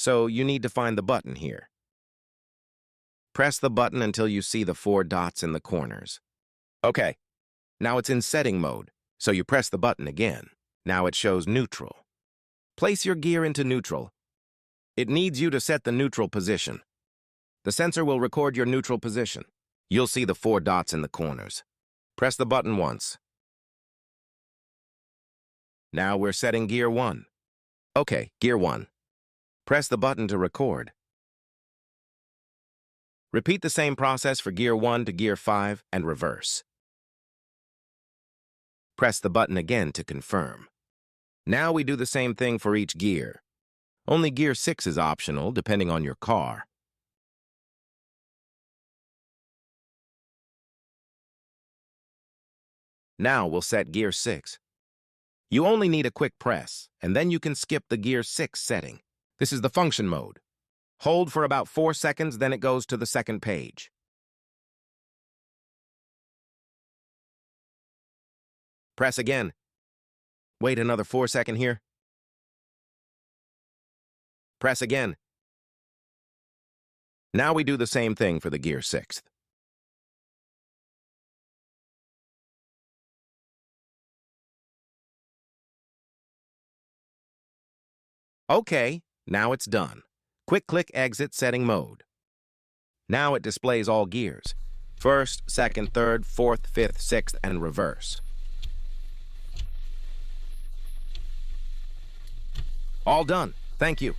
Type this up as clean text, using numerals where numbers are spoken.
So you need to find the button here. Press the button until you see the 4 dots in the corners. Okay, now it's in setting mode, so you press the button again. Now it shows neutral. Place your gear into neutral. It needs you to set the neutral position. The sensor will record your neutral position. You'll see the 4 dots in the corners. Press the button once. Now we're setting gear 1. Okay, gear 1. Press the button to record. Repeat the same process for gear 1 to gear 5 and reverse. Press the button again to confirm. Now we do the same thing for each gear. Only gear 6 is optional, depending on your car. Now we'll set gear 6. You only need a quick press, and then you can skip the gear 6 setting. This is the function mode. Hold for about 4 seconds, then it goes to the second page. Press again. Wait another 4 seconds here. Press again. Now we do the same thing for the gear 6th. Okay, now it's done. Quick click exit setting mode. Now it displays all gears. 1st, 2nd, 3rd, 4th, 5th, 6th, and reverse. All done. Thank you.